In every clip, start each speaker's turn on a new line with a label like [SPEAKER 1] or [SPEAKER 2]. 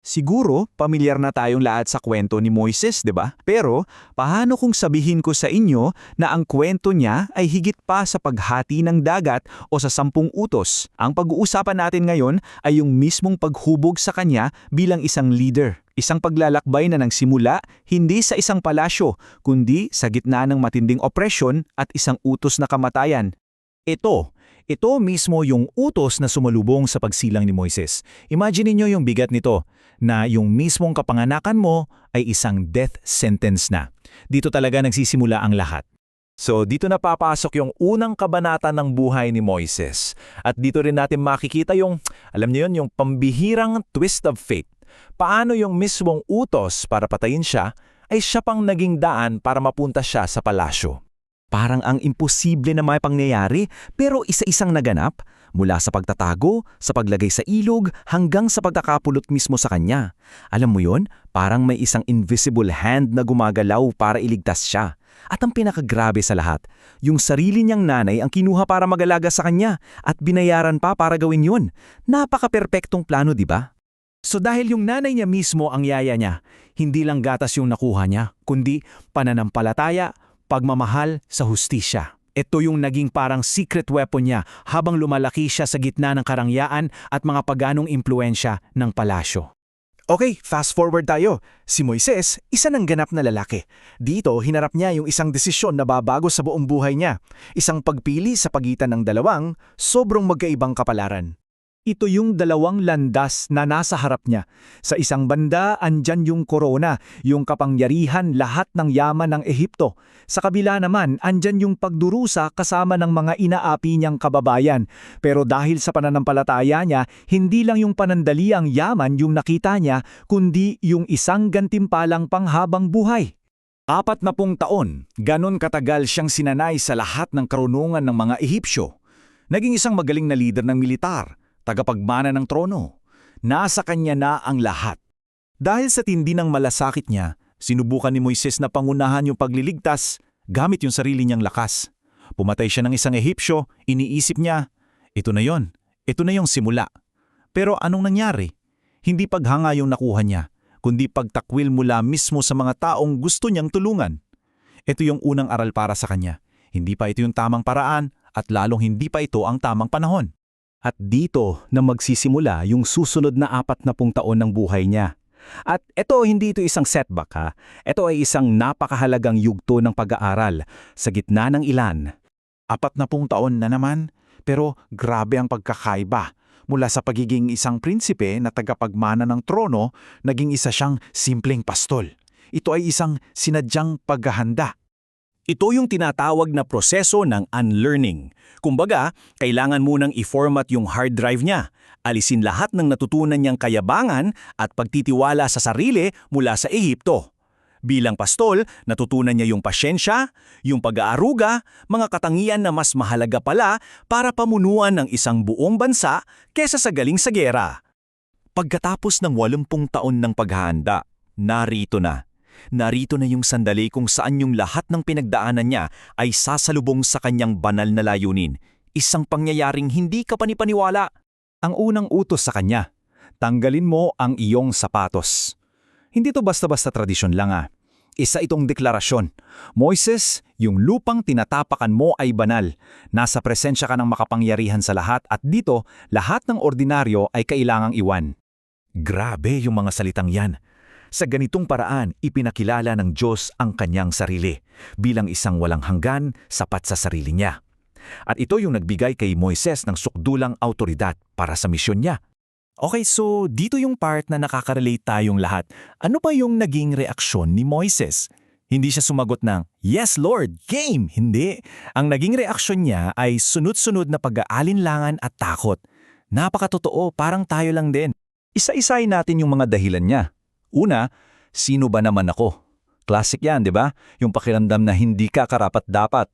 [SPEAKER 1] Siguro, pamilyar na tayong lahat sa kwento ni Moises, 'di ba? Pero, paano kung sabihin ko sa inyo na ang kwento niya ay higit pa sa paghati ng dagat o sa 10 utos? Ang pag-uusapan natin ngayon ay yung mismong paghubog sa kanya bilang isang leader. Isang paglalakbay na nagsimula hindi sa isang palasyo, kundi sa gitna ng matinding opresyon at isang utos na kamatayan.
[SPEAKER 2] Ito mismo yung utos na sumalubong sa pagsilang ni Moises. Imagine niyo yung bigat nito, na yung mismong kapanganakan mo ay isang death sentence na. Dito talaga nagsisimula ang lahat. So dito na papasok yung unang kabanata ng buhay ni Moises. At dito rin natin makikita yung, alam niyo yun, yung pambihirang twist of fate. Paano yung mismong utos para patayin siya ay siya pang naging daan para mapunta siya sa palasyo.
[SPEAKER 1] Parang ang imposible na may pangyayari pero isa-isang naganap mula sa pagtatago, sa paglagay sa ilog hanggang sa pagkakapulot mismo sa kanya. Alam mo yon, parang may isang invisible hand na gumagalaw para iligtas siya. At ang pinakagrabe sa lahat, yung sarili niyang nanay ang kinuha para mag-alaga sa kanya at binayaran pa para gawin yun. Napaka-perpektong plano, di ba?
[SPEAKER 2] So dahil yung nanay niya mismo ang yaya niya, hindi lang gatas yung nakuha niya, kundi pananampalataya, pagmamahal sa hustisya. Ito yung naging parang secret weapon niya habang lumalaki siya sa gitna ng karangyaan at mga paganong impluensya ng palasyo.
[SPEAKER 3] Okay, fast forward tayo. Si Moises, isa ng ganap na lalaki. Dito, hinarap niya yung isang desisyon na babago sa buong buhay niya. Isang pagpili sa pagitan ng dalawang, sobrang magkaibang kapalaran.
[SPEAKER 2] Ito yung dalawang landas na nasa harap niya. Sa isang banda, andyan yung korona, yung kapangyarihan lahat ng yaman ng Ehipto. Sa kabila naman, andyan yung pagdurusa kasama ng mga inaapi niyang kababayan. Pero dahil sa pananampalataya niya, hindi lang yung panandaliang yaman yung nakita niya, kundi yung isang gantimpalang panghabang buhay. 40 taon, ganon katagal siyang sinanay sa lahat ng karunungan ng mga Ehipsyo. Naging isang magaling na leader ng militar, tagapagmana ng trono. Nasa kanya na ang lahat. Dahil sa tindi ng malasakit niya, sinubukan ni Moises na pangunahan yung pagliligtas gamit yung sarili niyang lakas. Pumatay siya ng isang Ehipsyo, iniisip niya, ito na yon, ito na yung simula. Pero anong nangyari? Hindi paghanga yung nakuha niya, kundi pagtakwil mula mismo sa mga taong gusto niyang tulungan. Ito yung unang aral para sa kanya. Hindi pa ito yung tamang paraan at lalong hindi pa ito ang tamang panahon.
[SPEAKER 1] At dito na magsisimula yung susunod na 40 taon ng buhay niya. At hindi ito isang setback ha. Ito ay isang napakahalagang yugto ng pag-aaral sa gitna ng ilan.
[SPEAKER 3] 40 taon na naman, pero grabe ang pagkakaiba. Mula sa pagiging isang prinsipe na tagapagmana ng trono, naging isa siyang simpleng pastol. Ito ay isang sinadyang paghahanda.
[SPEAKER 2] Ito yung tinatawag na proseso ng unlearning. Kumbaga, kailangan munang i-format yung hard drive niya, alisin lahat ng natutunan niyang kayabangan at pagtitiwala sa sarili mula sa Ehipto. Bilang pastol, natutunan niya yung pasyensya, yung pag-aaruga, mga katangian na mas mahalaga pala para pamunuan ng isang buong bansa kesa sa galing sa gera.
[SPEAKER 1] Pagkatapos ng 80 taon ng paghahanda, narito na. Narito na yung sandali kung saan yung lahat ng pinagdaanan niya ay sasalubong sa kanyang banal na layunin. Isang pangyayaring hindi ka panipaniwala.
[SPEAKER 2] Ang unang utos sa kanya, tanggalin mo ang iyong sapatos. Hindi to basta-basta tradisyon lang Isa itong deklarasyon. Moises, yung lupang tinatapakan mo ay banal. Nasa presensya ka ng makapangyarihan sa lahat at dito, lahat ng ordinaryo ay kailangang iwan.
[SPEAKER 1] Grabe yung mga salitang yan. Sa ganitong paraan, ipinakilala ng Diyos ang kanyang sarili bilang isang walang hanggan, sapat sa sarili niya. At ito yung nagbigay kay Moises ng sukdulang autoridad para sa misyon niya.
[SPEAKER 2] Okay, so dito yung part na nakaka-relate tayong lahat. Ano ba yung naging reaksyon ni Moises? Hindi siya sumagot ng, "Yes Lord, game!" Hindi. Ang naging reaksyon niya ay sunod-sunod na pag-aalinlangan at takot. Napakatotoo, parang tayo lang din.
[SPEAKER 1] Isa-isahin natin yung mga dahilan niya. Una, sino ba naman ako? Classic yan, di ba? Yung pakiramdam na hindi ka karapat-dapat.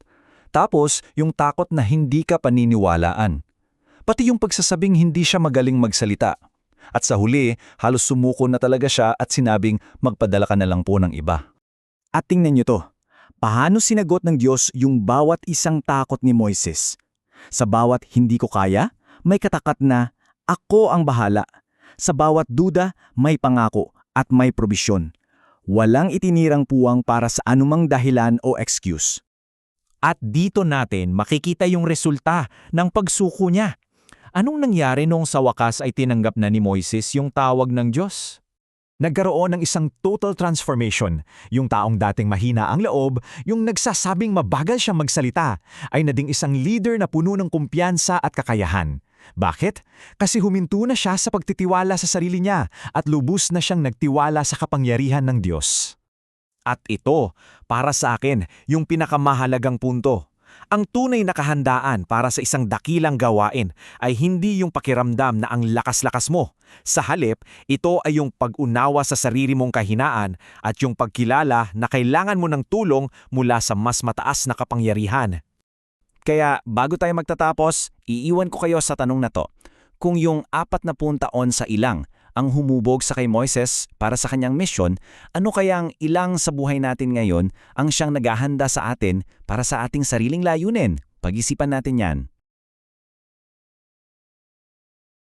[SPEAKER 1] Tapos, yung takot na hindi ka paniniwalaan. Pati yung pagsasabing hindi siya magaling magsalita. At sa huli, halos sumuko na talaga siya at sinabing magpadala ka na lang po ng iba.
[SPEAKER 2] At tingnan niyo to. Paano sinagot ng Diyos yung bawat isang takot ni Moises? Sa bawat hindi ko kaya, may katakat na, ako ang bahala.
[SPEAKER 4] Sa bawat duda, may pangako at may probisyon. Walang itinirang puwang para sa anumang dahilan o excuse.
[SPEAKER 1] At dito natin makikita yung resulta ng pagsuko niya. Anong nangyari nung sa wakas ay tinanggap na ni Moises yung tawag ng Diyos?
[SPEAKER 2] Nagkaroon ng isang total transformation. Yung taong dating mahina ang loob, yung nagsasabing mabagal siyang magsalita, ay naging isang leader na puno ng kumpiyansa at kakayahan. Bakit? Kasi huminto na siya sa pagtitiwala sa sarili niya at lubos na siyang nagtiwala sa kapangyarihan ng Diyos.
[SPEAKER 1] At ito, para sa akin, yung pinakamahalagang punto. Ang tunay na kahandaan para sa isang dakilang gawain ay hindi yung pakiramdam na ang lakas-lakas mo. Sa halip, ito ay yung pag-unawa sa sarili mong kahinaan at yung pagkilala na kailangan mo ng tulong mula sa mas mataas na kapangyarihan.
[SPEAKER 4] Kaya bago tayo magtatapos, iiwan ko kayo sa tanong na to. Kung yung 40 taon sa ilang ang humubog sa kay Moises para sa kanyang misyon, ano kaya ang ilang sa buhay natin ngayon ang siyang naghahanda sa atin para sa ating sariling layunin? Pag-isipan natin yan.